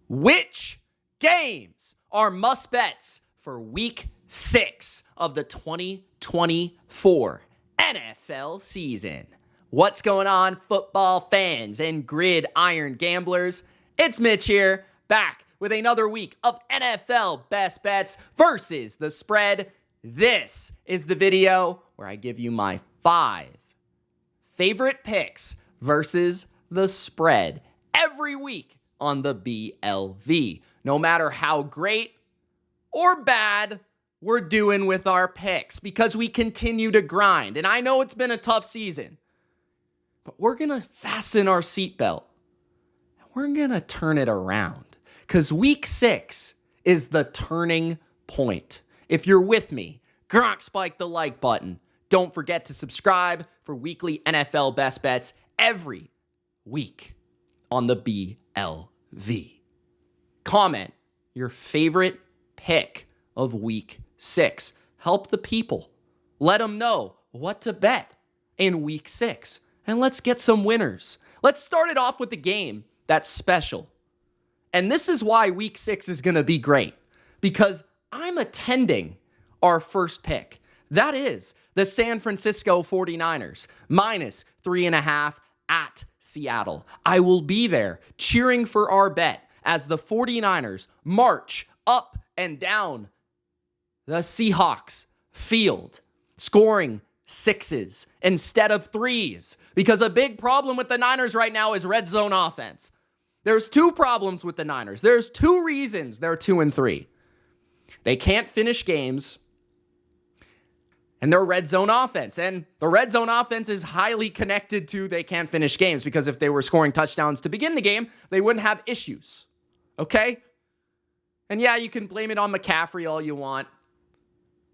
Which games are must bets for week 6 of the 2024 NFL season? What's going on, football fans and gridiron gamblers? It's Mitch here, back with another week of NFL best bets versus the spread. This is the video where I give you my 5 favorite picks versus the spread every week on the BLV. No matter how great or bad we're doing with our picks, because we continue to grind. And I know it's been a tough season, but we're going to fasten our seatbelt. We're going to turn it around, because week 6 is the turning point. If you're with me, spike the like button. Don't forget to subscribe for weekly NFL best bets every week on the BLV. Comment your favorite pick of week 6. Help the people. Let them know what to bet in week 6. And let's get some winners. Let's start it off with the game that's special. And this is why week 6 is going to be great, because I'm attending our first pick. That is the San Francisco 49ers minus 3.5 at Seattle. I will be there cheering for our bet as the 49ers march up and down the Seahawks field, scoring 6s instead of 3s, because a big problem with the Niners right now is red zone offense. There's 2 problems with the Niners. There's 2 reasons they're 2-3. They can't finish games, and their red zone offense. And the red zone offense is highly connected to they can't finish games, because if they were scoring touchdowns to begin the game, they wouldn't have issues. Okay? And yeah, you can blame it on McCaffrey all you want.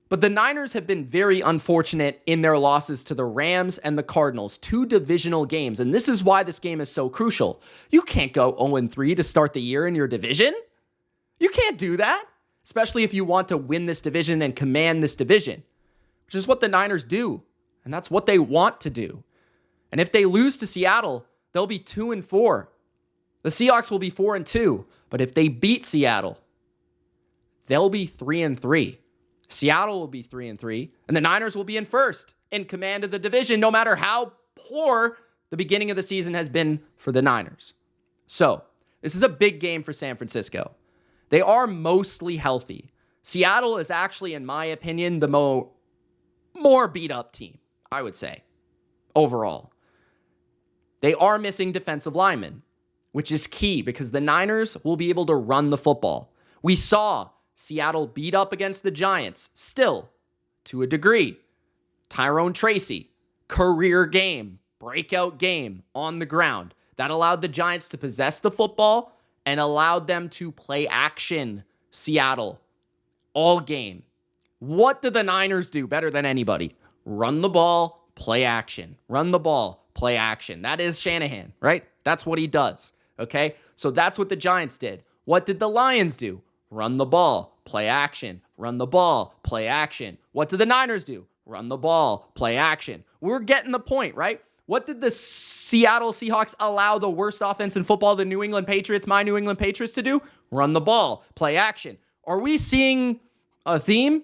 But the Niners have been very unfortunate in their losses to the Rams and the Cardinals, 2 divisional games. And this is why this game is so crucial. You can't go 0-3 to start the year in your division. You can't do that, especially if you want to win this division and command this division, which is what the Niners do. And that's what they want to do. And if they lose to Seattle, they'll be 2-4. The Seahawks will be 4-2. But if they beat Seattle, they'll be 3-3. Seattle will be 3-3, and the Niners will be in first in command of the division, no matter how poor the beginning of the season has been for the Niners. So, this is a big game for San Francisco. They are mostly healthy. Seattle is actually, in my opinion, the more beat-up team, I would say, overall. They are missing defensive linemen, which is key, because the Niners will be able to run the football. We saw Seattle beat up against the Giants, still, to a degree. Tyrone Tracy, career game, breakout game on the ground. That allowed the Giants to possess the football and allowed them to play action, Seattle, all game. What do the Niners do better than anybody? Run the ball, play action. Run the ball, play action. That is Shanahan, right? That's what he does, okay? So that's what the Giants did. What did the Lions do? Run the ball, play action. Run the ball, play action. What did the Niners do? Run the ball, play action. We're getting the point, right? What did the Seattle Seahawks allow the worst offense in football, the New England Patriots, my New England Patriots, to do? Run the ball, play action. Are we seeing a theme?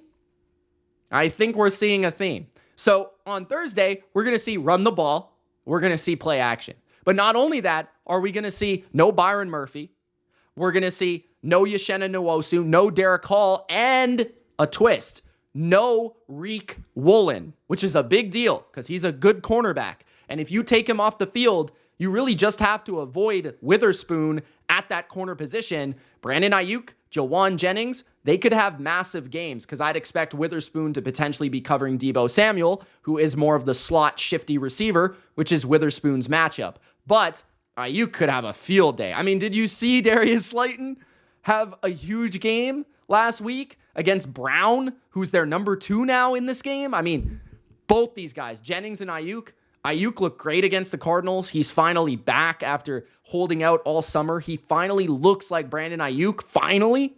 I think we're seeing a theme. So on Thursday, we're going to see run the ball. We're going to see play action. But not only that, are we going to see no Byron Murphy? We're going to see no Yashena Nwosu, no Derek Hall, and a twist. No Reek Woolen, which is a big deal because he's a good cornerback. And if you take him off the field, you really just have to avoid Witherspoon at that corner position. Brandon Ayuk, Jawan Jennings, they could have massive games, because I'd expect Witherspoon to potentially be covering Deebo Samuel, who is more of the slot shifty receiver, which is Witherspoon's matchup. But Ayuk could have a field day. I mean, did you see Darius Slayton have a huge game last week against Brown, who's their number 2 now in this game? I mean, both these guys, Jennings and Ayuk. Ayuk looked great against the Cardinals. He's finally back after holding out all summer. He finally looks like Brandon Ayuk, finally.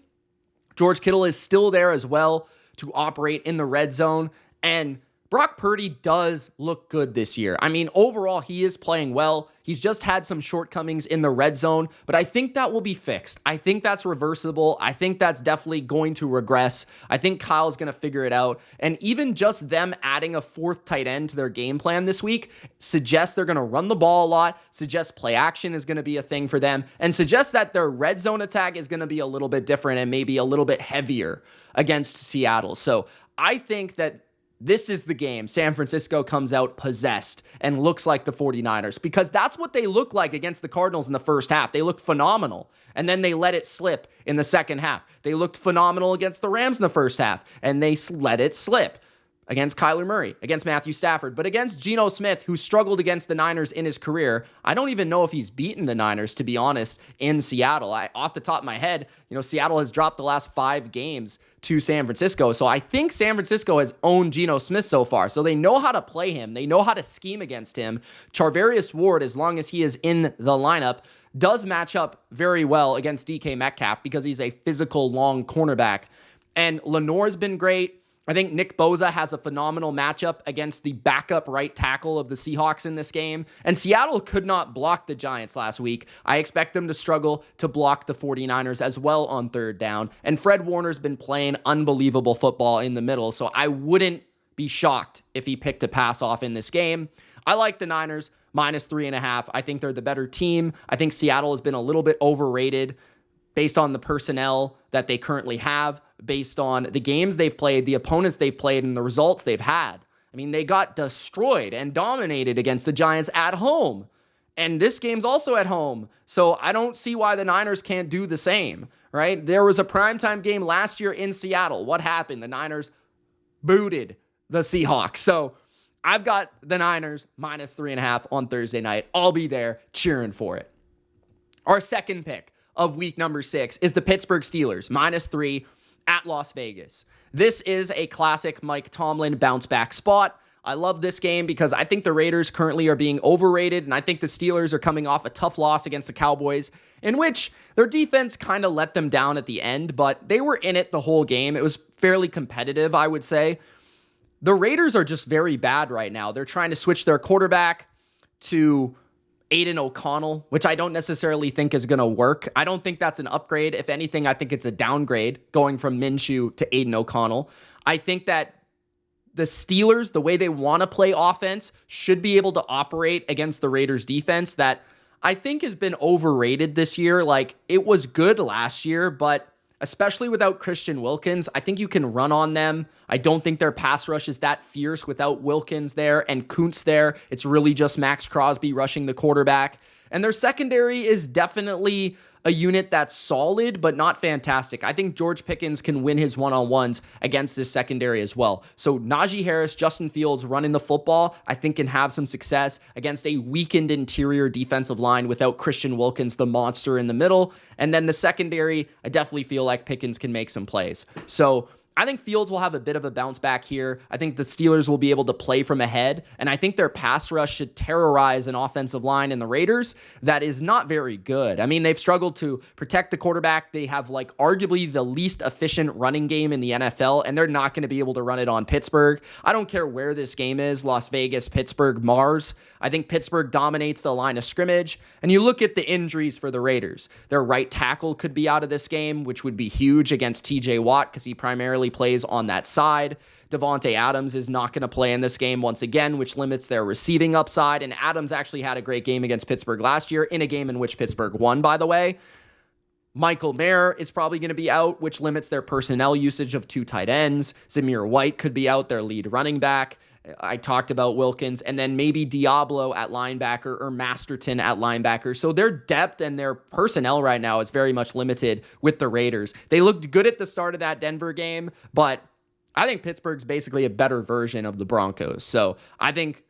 George Kittle is still there as well to operate in the red zone. And Brock Purdy does look good this year. I mean, overall, he is playing well. He's just had some shortcomings in the red zone, but I think that will be fixed. I think that's reversible. I think that's definitely going to regress. I think Kyle's going to figure it out. And even just them adding a fourth tight end to their game plan this week suggests they're going to run the ball a lot, suggests play action is going to be a thing for them, and suggests that their red zone attack is going to be a little bit different and maybe a little bit heavier against Seattle. So I think that this is the game San Francisco comes out possessed and looks like the 49ers, because that's what they look like against the Cardinals in the first half. They looked phenomenal, and then they let it slip in the second half. They looked phenomenal against the Rams in the first half, and they let it slip against Kyler Murray, against Matthew Stafford. But against Geno Smith, who struggled against the Niners in his career, I don't even know if he's beaten the Niners, to be honest, in Seattle. Off the top of my head, Seattle has dropped the last 5 games to San Francisco. So I think San Francisco has owned Geno Smith so far. So they know how to play him. They know how to scheme against him. Charvarius Ward, as long as he is in the lineup, does match up very well against DK Metcalf because he's a physical, long cornerback. And Lenore's been great. I think Nick Bosa has a phenomenal matchup against the backup right tackle of the Seahawks in this game. And Seattle could not block the Giants last week. I expect them to struggle to block the 49ers as well on third down. And Fred Warner's been playing unbelievable football in the middle, so I wouldn't be shocked if he picked a pass off in this game. I like the Niners minus 3.5. I think they're the better team. I think Seattle has been a little bit overrated based on the personnel that they currently have, based on the games they've played, the opponents they've played, and the results they've had. I mean, they got destroyed and dominated against the Giants at home. And this game's also at home. So I don't see why the Niners can't do the same, right? There was a primetime game last year in Seattle. What happened? The Niners booted the Seahawks. So I've got the Niners minus 3.5 on Thursday night. I'll be there cheering for it. Our second pick of week number 6 is the Pittsburgh Steelers, minus 3 at Las Vegas. This is a classic Mike Tomlin bounce back spot. I love this game because I think the Raiders currently are being overrated, and I think the Steelers are coming off a tough loss against the Cowboys, in which their defense kind of let them down at the end, but they were in it the whole game. It was fairly competitive, I would say. The Raiders are just very bad right now. They're trying to switch their quarterback to Aiden O'Connell, which I don't necessarily think is going to work. I don't think that's an upgrade. If anything, I think it's a downgrade going from Minshew to Aiden O'Connell. I think that the Steelers, the way they want to play offense, should be able to operate against the Raiders defense that I think has been overrated this year. Like, it was good last year, but especially without Christian Wilkins, I think you can run on them. I don't think their pass rush is that fierce without Wilkins there and Kuntz there. It's really just Max Crosby rushing the quarterback. And their secondary is definitely a unit that's solid, but not fantastic. I think George Pickens can win his one-on-ones against this secondary as well. So Najee Harris, Justin Fields running the football, I think can have some success against a weakened interior defensive line without Christian Wilkins, the monster in the middle. And then the secondary, I definitely feel like Pickens can make some plays. So I think Fields will have a bit of a bounce back here. I think the Steelers will be able to play from ahead, and I think their pass rush should terrorize an offensive line in the Raiders that is not very good. I mean, they've struggled to protect the quarterback. They have like arguably the least efficient running game in the NFL, and they're not going to be able to run it on Pittsburgh. I don't care where this game is, Las Vegas, Pittsburgh, Mars. I think Pittsburgh dominates the line of scrimmage, and you look at the injuries for the Raiders. Their right tackle could be out of this game, which would be huge against TJ Watt because he primarily plays on that side. Devontae Adams is not going to play in this game once again, which limits their receiving upside. And Adams actually had a great game against Pittsburgh last year in a game in which Pittsburgh won, by the way. Michael Mayer is probably going to be out, which limits their personnel usage of 2 tight ends. Zamir White could be out, their lead running back. I talked about Wilkins, and then maybe Diablo at linebacker or Masterton at linebacker. So their depth and their personnel right now is very much limited with the Raiders. They looked good at the start of that Denver game, but I think Pittsburgh's basically a better version of the Broncos. So I think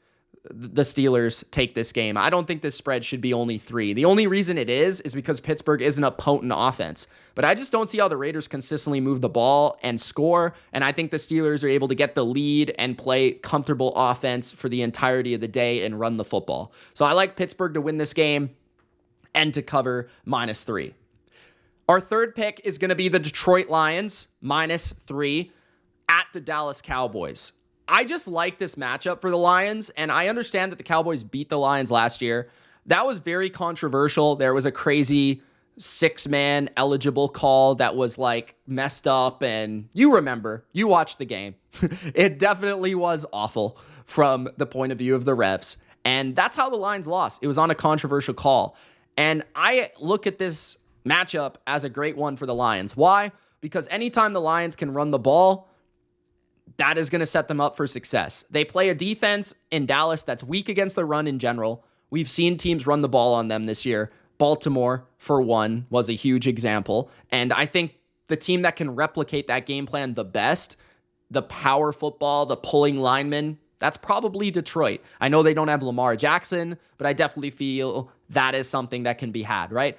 the Steelers take this game. I don't think this spread should be only 3. The only reason it is because Pittsburgh isn't a potent offense. But I just don't see how the Raiders consistently move the ball and score. And I think the Steelers are able to get the lead and play comfortable offense for the entirety of the day and run the football. So I like Pittsburgh to win this game and to cover -3. Our third pick is going to be the Detroit Lions, -3 at the Dallas Cowboys. I just like this matchup for the Lions, and I understand that the Cowboys beat the Lions last year. That was very controversial. There was a crazy 6-man eligible call that was like messed up, and you remember, you watched the game. It definitely was awful from the point of view of the refs, and that's how the Lions lost. It was on a controversial call, and I look at this matchup as a great one for the Lions. Why? Because anytime the Lions can run the ball, that is going to set them up for success. They play a defense in Dallas that's weak against the run in general. We've seen teams run the ball on them this year. Baltimore, for one, was a huge example. And I think the team that can replicate that game plan the best, the power football, the pulling linemen, that's probably Detroit. I know they don't have Lamar Jackson, but I definitely feel that is something that can be had, right?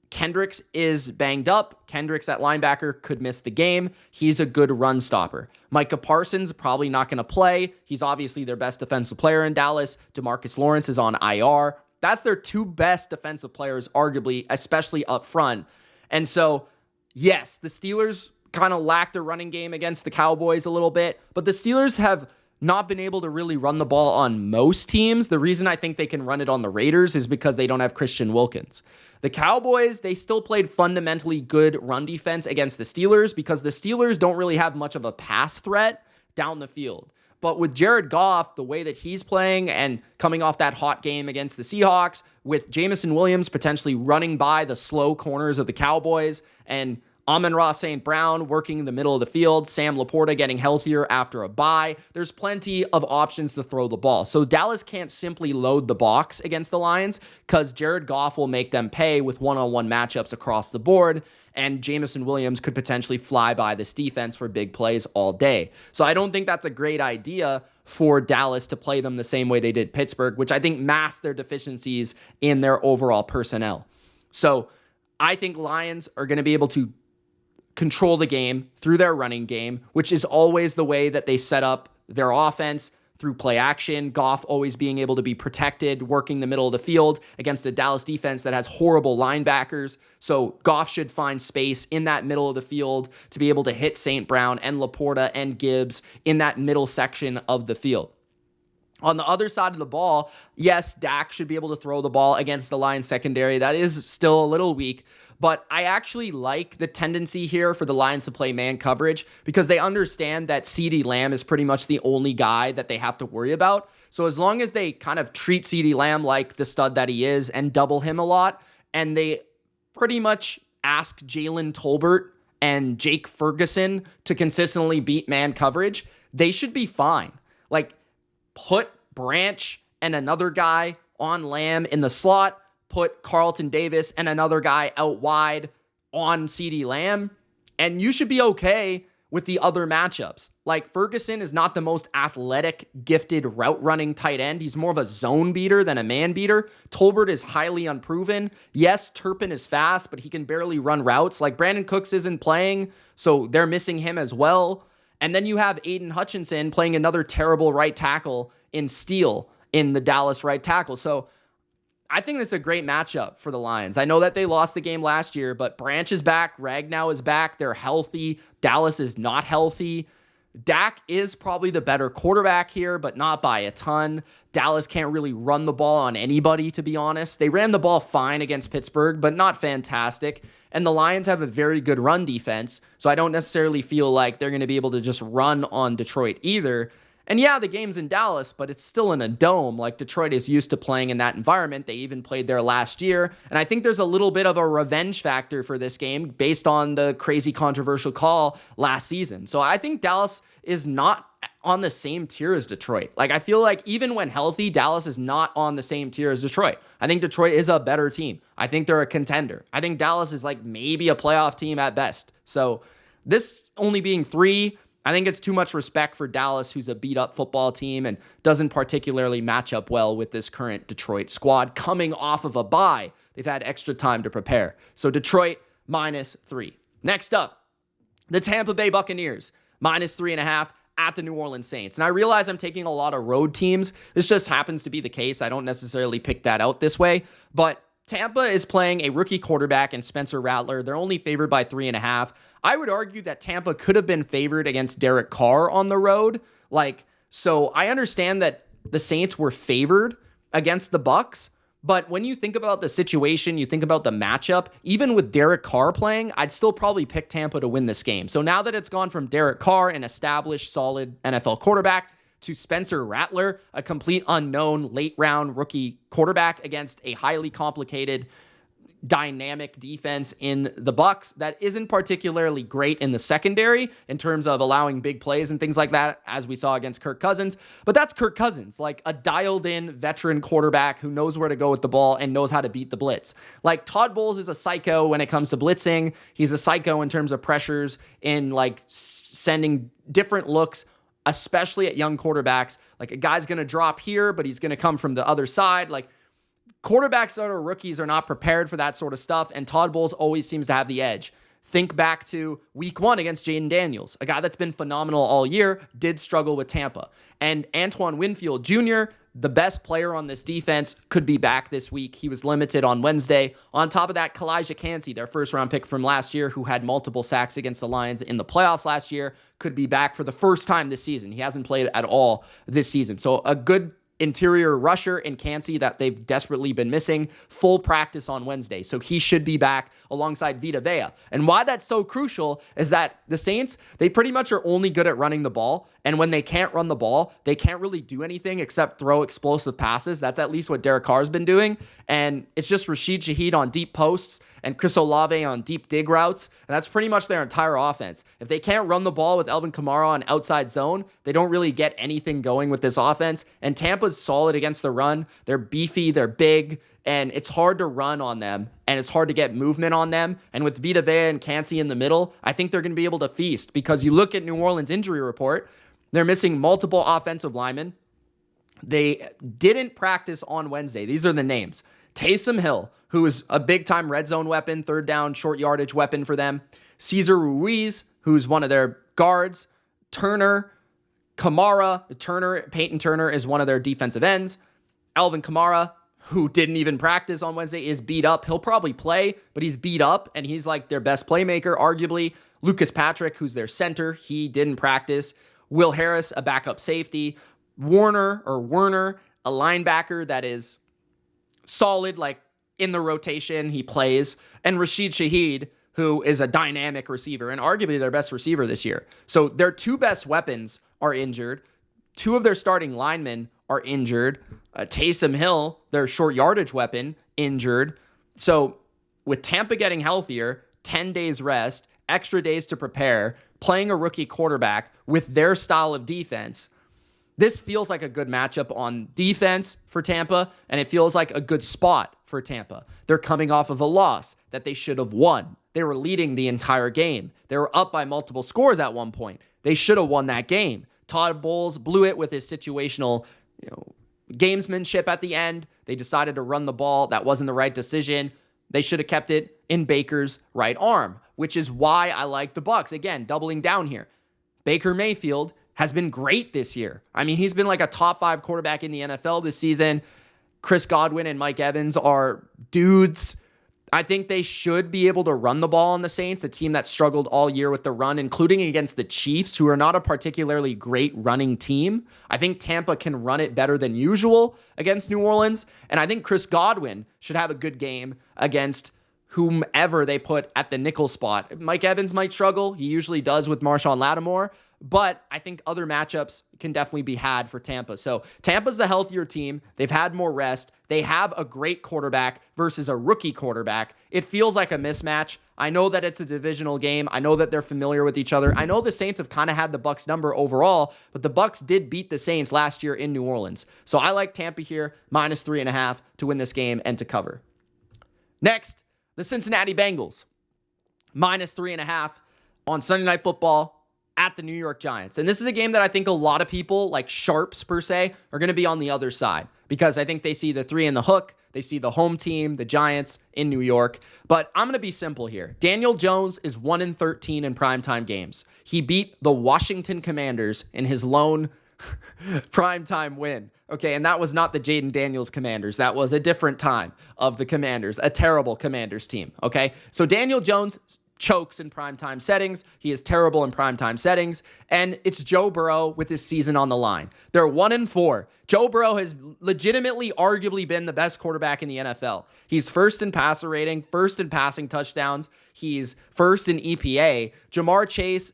Kendricks is banged up. Kendricks at linebacker could miss the game. He's a good run stopper. Micah Parsons probably not going to play. He's obviously their best defensive player in Dallas. DeMarcus Lawrence is on IR. That's their two best defensive players, arguably, especially up front. And so, yes, the Steelers kind of lacked a running game against the Cowboys a little bit, but the Steelers have not been able to really run the ball on most teams. The reason I think they can run it on the Raiders is because they don't have Christian Wilkins. The Cowboys, they still played fundamentally good run defense against the Steelers because the Steelers don't really have much of a pass threat down the field. But with Jared Goff, the way that he's playing and coming off that hot game against the Seahawks, with Jameson Williams potentially running by the slow corners of the Cowboys, and Amon-Ra St. Brown working in the middle of the field, Sam Laporta getting healthier after a bye. There's plenty of options to throw the ball. So Dallas can't simply load the box against the Lions because Jared Goff will make them pay with one-on-one matchups across the board, and Jameson Williams could potentially fly by this defense for big plays all day. So I don't think that's a great idea for Dallas to play them the same way they did Pittsburgh, which I think masked their deficiencies in their overall personnel. So I think Lions are going to be able to control the game through their running game, which is always the way that they set up their offense through play action. Goff always being able to be protected, working the middle of the field against a Dallas defense that has horrible linebackers. So Goff should find space in that middle of the field to be able to hit St. Brown and Laporta and Gibbs in that middle section of the field. On the other side of the ball, yes, Dak should be able to throw the ball against the Lions secondary. That is still a little weak, but I actually like the tendency here for the Lions to play man coverage because they understand that CeeDee Lamb is pretty much the only guy that they have to worry about. So as long as they kind of treat CeeDee Lamb like the stud that he is and double him a lot, and they pretty much ask Jalen Tolbert and Jake Ferguson to consistently beat man coverage, they should be fine. Like, put Branch and another guy on Lamb in the slot, put Carlton Davis and another guy out wide on CeeDee Lamb, and you should be okay with the other matchups. Like, Ferguson is not the most athletic, gifted route running tight end. He's more of a zone beater than a man beater. Tolbert is highly unproven. Yes, Turpin is fast, but he can barely run routes. Like, Brandon Cooks isn't playing, so they're missing him as well. And then you have Aiden Hutchinson playing another terrible right tackle in Steele in the Dallas right tackle. So I think this is a great matchup for the Lions. I know that they lost the game last year, but Branch is back. Ragnow is back. They're healthy. Dallas is not healthy. Dak is probably the better quarterback here, but not by a ton. Dallas can't really run the ball on anybody, to be honest. They ran the ball fine against Pittsburgh, but not fantastic. And the Lions have a very good run defense, so I don't necessarily feel like they're going to be able to just run on Detroit either. And yeah, the game's in Dallas, but it's still in a dome. Like, Detroit is used to playing in that environment. They even played there last year. And I think there's a little bit of a revenge factor for this game based on the crazy controversial call last season. So I think Dallas is not on the same tier as Detroit. Like, I feel like even when healthy, Dallas is not on the same tier as Detroit. I think Detroit is a better team. I think they're a contender. I think Dallas is like maybe a playoff team at best. So this only being 3, I think it's too much respect for Dallas, who's a beat-up football team and doesn't particularly match up well with this current Detroit squad coming off of a bye. They've had extra time to prepare. So Detroit, -3. Next up, the Tampa Bay Buccaneers, -3.5 at the New Orleans Saints. And I realize I'm taking a lot of road teams. This just happens to be the case. I don't necessarily pick that out this way. But Tampa is playing a rookie quarterback in Spencer Rattler. They're only favored by 3.5. I would argue that Tampa could have been favored against Derek Carr on the road. Like, So I understand that the Saints were favored against the Bucs, but when you think about the situation, you think about the matchup, even with Derek Carr playing, I'd still probably pick Tampa to win this game. So now that it's gone from Derek Carr, an established, solid NFL quarterback, to Spencer Rattler, a complete unknown late-round rookie quarterback against a highly complicated, dynamic defense in the Bucs that isn't particularly great in the secondary in terms of allowing big plays and things like that, as we saw against Kirk Cousins. But that's Kirk Cousins, like a dialed-in veteran quarterback who knows where to go with the ball and knows how to beat the blitz. Like Todd Bowles is a psycho when it comes to blitzing. He's a psycho in terms of pressures in like sending different looks, especially at young quarterbacks. Like a guy's going to drop here, but he's going to come from the other side. Like quarterbacks that are rookies are not prepared for that sort of stuff, and Todd Bowles always seems to have the edge. Think back to week 1 against Jaden Daniels, a guy that's been phenomenal all year, did struggle with Tampa. And Antoine Winfield Jr., the best player on this defense, could be back this week. He was limited on Wednesday. On top of that, Kalijah Kancey, their first-round pick from last year, who had multiple sacks against the Lions in the playoffs last year, could be back for the first time this season. He hasn't played at all this season. So a good interior rusher in Kancey that they've desperately been missing, full practice on Wednesday. So he should be back alongside Vita Vea. And why that's so crucial is that the Saints, they pretty much are only good at running the ball. And when they can't run the ball, they can't really do anything except throw explosive passes. That's at least what Derek Carr's been doing. And it's just Rashid Shaheed on deep posts and Chris Olave on deep dig routes. And that's pretty much their entire offense. If they can't run the ball with Alvin Kamara on outside zone, they don't really get anything going with this offense. And Tampa's solid against the run. They're beefy, they're big, and it's hard to run on them, and it's hard to get movement on them. And with Vita Vea and Kancey in the middle, I think they're going to be able to feast, because you look at New Orleans' injury report, they're missing multiple offensive linemen. They didn't practice on Wednesday. These are the names. Taysom Hill, who is a big-time red zone weapon, third down, short yardage weapon for them. Cesar Ruiz, who's one of their guards. Turner, Peyton Turner is one of their defensive ends. Alvin Kamara, who didn't even practice on Wednesday, is beat up. He'll probably play, but he's beat up, and he's like their best playmaker, arguably. Lucas Patrick, who's their center, he didn't practice. Will Harris, a backup safety. Werner, a linebacker that is solid, like in the rotation, he plays. And Rashid Shaheed, who is a dynamic receiver and arguably their best receiver this year. So their two best weapons are injured. Two of their starting linemen are injured. Taysom Hill, their short yardage weapon, injured. So with Tampa getting healthier, 10 days rest, extra days to prepare, playing a rookie quarterback with their style of defense, this feels like a good matchup on defense for Tampa, and it feels like a good spot for Tampa. They're coming off of a loss that they should have won. They were leading the entire game. They were up by multiple scores at one point. They should have won that game. Todd Bowles blew it with his situational, gamesmanship at the end. They decided to run the ball. That wasn't the right decision. They should have kept it in Baker's right arm, which is why I like the Bucs. Again, doubling down here. Baker Mayfield has been great this year. I mean, he's been like a top 5 quarterback in the NFL this season. Chris Godwin and Mike Evans are dudes. I think they should be able to run the ball on the Saints, a team that struggled all year with the run, including against the Chiefs, who are not a particularly great running team. I think Tampa can run it better than usual against New Orleans, and I think Chris Godwin should have a good game against whomever they put at the nickel spot. Mike Evans might struggle. He usually does with Marshawn Lattimore, but I think other matchups can definitely be had for Tampa. So Tampa's the healthier team. They've had more rest. They have a great quarterback versus a rookie quarterback. It feels like a mismatch. I know that it's a divisional game. I know that they're familiar with each other. I know the Saints have kind of had the Bucs number overall, but the Bucs did beat the Saints last year in New Orleans. So I like Tampa here, -3.5 to win this game and to cover. Next, the Cincinnati Bengals, -3.5 on Sunday Night Football at the New York Giants. And this is a game that I think a lot of people, like sharps per se, are going to be on the other side, because I think they see the 3 in the hook. They see the home team, the Giants in New York. But I'm going to be simple here. Daniel Jones is 1-13 in primetime games. He beat the Washington Commanders in his lone primetime win. Okay, and that was not the Jaden Daniels Commanders. That was a different time of the Commanders, a terrible Commanders team. Okay, so Daniel Jones chokes in primetime settings. He is terrible in primetime settings. And it's Joe Burrow with his season on the line. They're 1-4. Joe Burrow has legitimately, arguably been the best quarterback in the NFL. He's first in passer rating, first in passing touchdowns. He's first in EPA. Jamar Chase,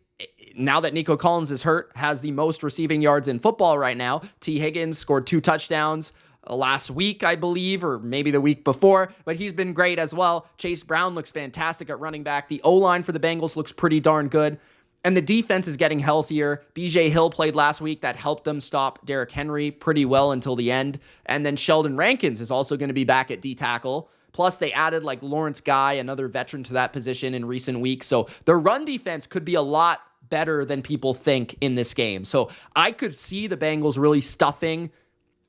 now that Nico Collins is hurt, has the most receiving yards in football right now. T. Higgins scored 2 touchdowns last week, I believe, or maybe the week before, but he's been great as well. Chase Brown looks fantastic at running back. The O-line for the Bengals looks pretty darn good, and the defense is getting healthier. BJ Hill played last week. That helped them stop Derrick Henry pretty well until the end, and then Sheldon Rankins is also going to be back at D-tackle. Plus, they added like Lawrence Guy, another veteran, to that position in recent weeks, so their run defense could be a lot better than people think in this game. So I could see the Bengals really stuffing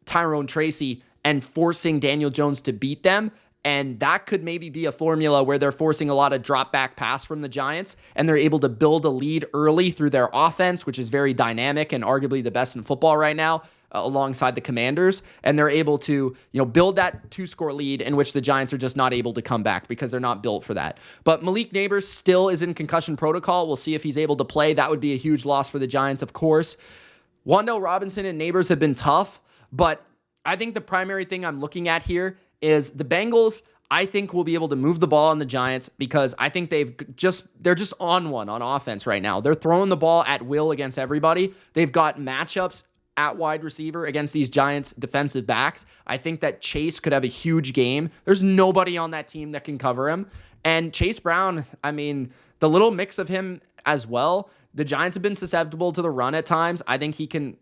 Tyrone Tracy and forcing Daniel Jones to beat them. And that could maybe be a formula where they're forcing a lot of drop back pass from the Giants, and they're able to build a lead early through their offense, which is very dynamic and arguably the best in football right now, alongside the Commanders. And they're able to, build that 2-score lead in which the Giants are just not able to come back because they're not built for that. But Malik Neighbors still is in concussion protocol. We'll see if he's able to play. That would be a huge loss for the Giants, of course. Wan'Dale Robinson and Neighbors have been tough, but I think the primary thing I'm looking at here is the Bengals, I think, will be able to move the ball on the Giants because I think they're just on one on offense right now. They're throwing the ball at will against everybody. They've got matchups at wide receiver against these Giants defensive backs. I think that Chase could have a huge game. There's nobody on that team that can cover him. And Chase Brown, the little mix of him as well, the Giants have been susceptible to the run at times. I think he can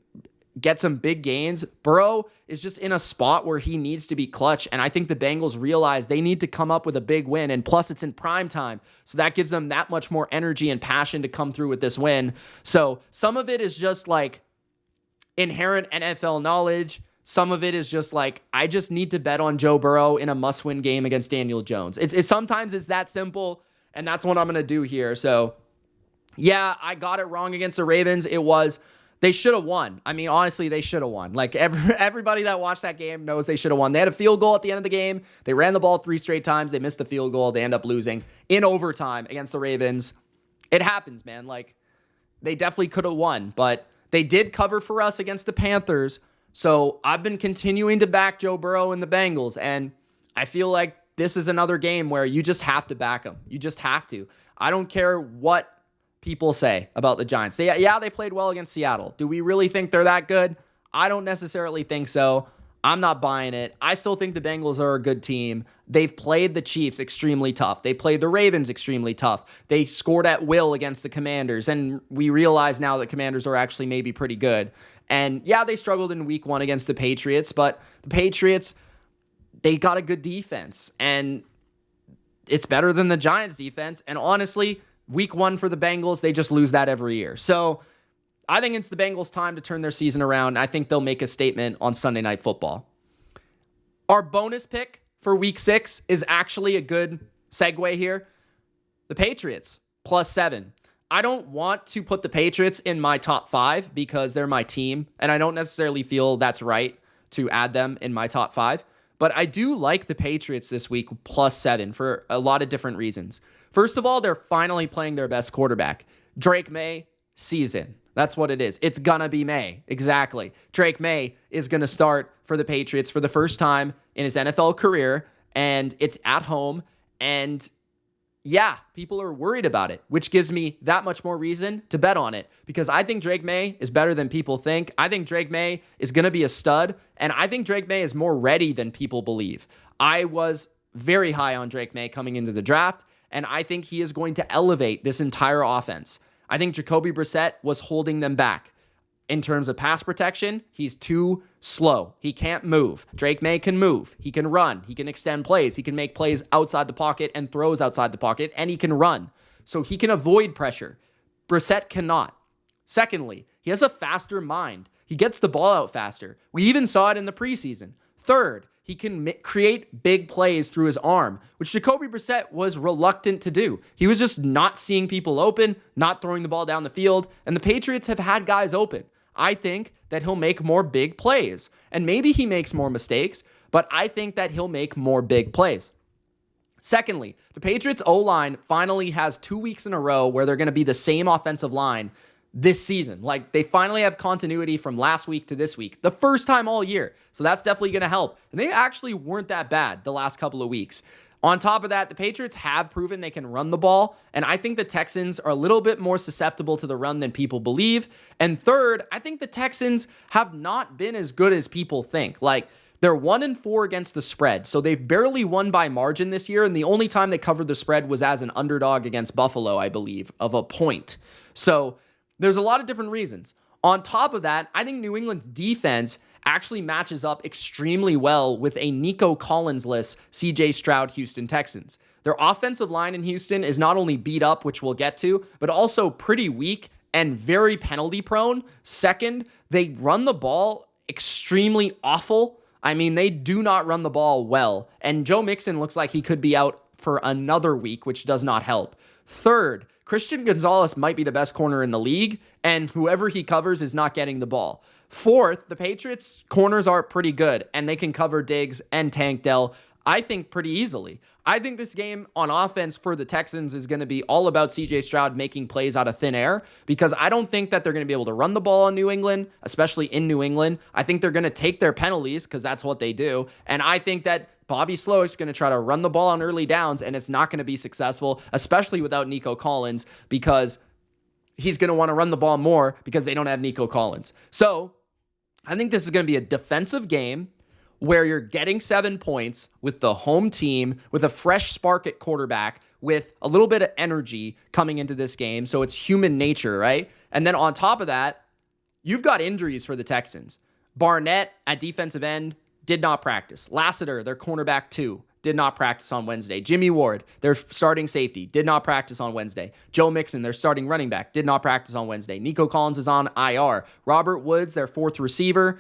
get some big gains. Burrow is just in a spot where he needs to be clutch, and I think the Bengals realize they need to come up with a big win, and plus it's in prime time, so that gives them that much more energy and passion to come through with this win. So some of it is just like inherent NFL knowledge. Some of it is just like, I just need to bet on Joe Burrow in a must-win game against Daniel Jones. Sometimes it's that simple, and that's what I'm going to do here. So yeah, I got it wrong against the Ravens. They should have won. Honestly, they should have won. Like everybody that watched that game knows they should have won. They had a field goal at the end of the game. They ran the ball 3 straight times. They missed the field goal. They end up losing in overtime against the Ravens. It happens, man. Like, they definitely could have won, but they did cover for us against the Panthers. So I've been continuing to back Joe Burrow and the Bengals, and I feel like this is another game where you just have to back them. You just have to. I don't care what people say about the Giants. They played well against Seattle. Do we really think they're that good? I don't necessarily think so. I'm not buying it. I still think the Bengals are a good team. They've played the Chiefs extremely tough. They played the Ravens extremely tough. They scored at will against the Commanders, and we realize now that Commanders are actually maybe pretty good. And yeah, they struggled in week 1 against the Patriots, but the Patriots, they got a good defense, and it's better than the Giants defense. And honestly, week 1 for the Bengals, they just lose that every year. So I think it's the Bengals' time to turn their season around. I think they'll make a statement on Sunday Night Football. Our bonus pick for week 6 is actually a good segue here. The Patriots, +7. I don't want to put the Patriots in my top 5 because they're my team, and I don't necessarily feel that's right to add them in my top 5. But I do like the Patriots this week, +7, for a lot of different reasons. First of all, they're finally playing their best quarterback. Drake May, season. That's what it is. It's gonna be May. Exactly. Drake May is gonna start for the Patriots for the first time in his NFL career, and it's at home. And yeah, people are worried about it, which gives me that much more reason to bet on it, because I think Drake May is better than people think. I think Drake May is gonna be a stud, and I think Drake May is more ready than people believe. I was very high on Drake May coming into the draft, and I think he is going to elevate this entire offense. I think Jacoby Brissett was holding them back. In terms of pass protection, he's too slow. He can't move. Drake May can move. He can run. He can extend plays. He can make plays outside the pocket and throws outside the pocket, and he can run. So he can avoid pressure. Brissett cannot. Secondly, he has a faster mind. He gets the ball out faster. We even saw it in the preseason. Third, he can create big plays through his arm, which Jacoby Brissett was reluctant to do. He was just not seeing people open, not throwing the ball down the field, and the Patriots have had guys open. I think that he'll make more big plays, and maybe he makes more mistakes, but I think that he'll make more big plays. Secondly, the Patriots O-line finally has 2 weeks in a row where they're going to be the same offensive line this season. Like, they finally have continuity from last week to this week, the first time all year. So that's definitely going to help. And they actually weren't that bad the last couple of weeks. On top of that, the Patriots have proven they can run the ball, and I think the Texans are a little bit more susceptible to the run than people believe. And third, I think the Texans have not been as good as people think. Like, they're 1-4 against the spread, so they've barely won by margin this year, and the only time they covered the spread was as an underdog against Buffalo, I believe, of a point. So there's a lot of different reasons. On top of that, I think New England's defense actually matches up extremely well with a Nico Collins-less CJ Stroud Houston Texans. Their offensive line in Houston is not only beat up, which we'll get to, but also pretty weak and very penalty prone. Second, they run the ball extremely awful. I mean, they do not run the ball well. And Joe Mixon looks like he could be out for another week, which does not help. Third, Christian Gonzalez might be the best corner in the league, and whoever he covers is not getting the ball. Fourth, the Patriots' corners are pretty good, and they can cover Diggs and Tank Dell, I think, pretty easily. I think this game on offense for the Texans is going to be all about CJ Stroud making plays out of thin air, because I don't think that they're going to be able to run the ball in New England, especially in New England. I think they're going to take their penalties, because that's what they do, and I think that Bobby Slowick's going to try to run the ball on early downs, and it's not going to be successful, especially without Nico Collins, because he's going to want to run the ball more because they don't have Nico Collins. So I think this is going to be a defensive game where you're getting 7 points with the home team, with a fresh spark at quarterback, with a little bit of energy coming into this game. So it's human nature, right? And then on top of that, you've got injuries for the Texans. Barnett at defensive end did not practice. Lassiter, their cornerback 2, did not practice on Wednesday. Jimmy Ward, their starting safety, did not practice on Wednesday. Joe Mixon, their starting running back, did not practice on Wednesday. Nico Collins is on IR. Robert Woods, their 4th receiver,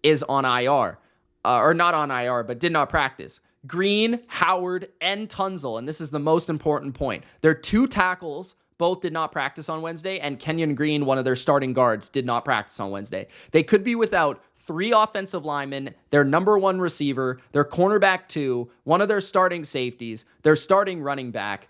is on IR. Or not on IR, but did not practice. Green, Howard, and Tunzel, and this is the most important point. Their 2 tackles both did not practice on Wednesday, and Kenyon Green, one of their starting guards, did not practice on Wednesday. They could be without 3 offensive linemen, their number 1 receiver, their cornerback 2, one of their starting safeties, their starting running back,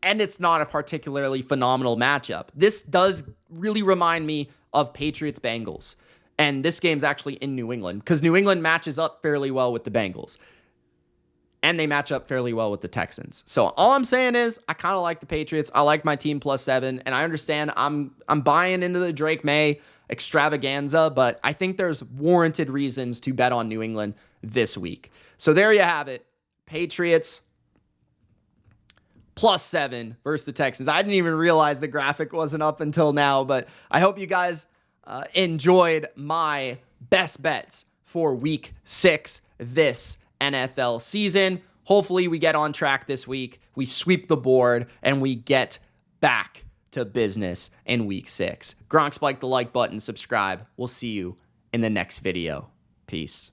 and it's not a particularly phenomenal matchup. This does really remind me of Patriots-Bengals. And this game's actually in New England, because New England matches up fairly well with the Bengals. And they match up fairly well with the Texans. So all I'm saying is, I kind of like the Patriots. I like my team +7. And I understand I'm buying into the Drake May extravaganza, but I think there's warranted reasons to bet on New England this week. So there you have it. Patriots +7 versus the Texans. I didn't even realize the graphic wasn't up until now, but I hope you guys enjoyed my best bets for week 6 this NFL season. Hopefully we get on track this week, we sweep the board, and we get back to business in week 6. Gronk, spike the like button, subscribe. We'll see you in the next video. Peace.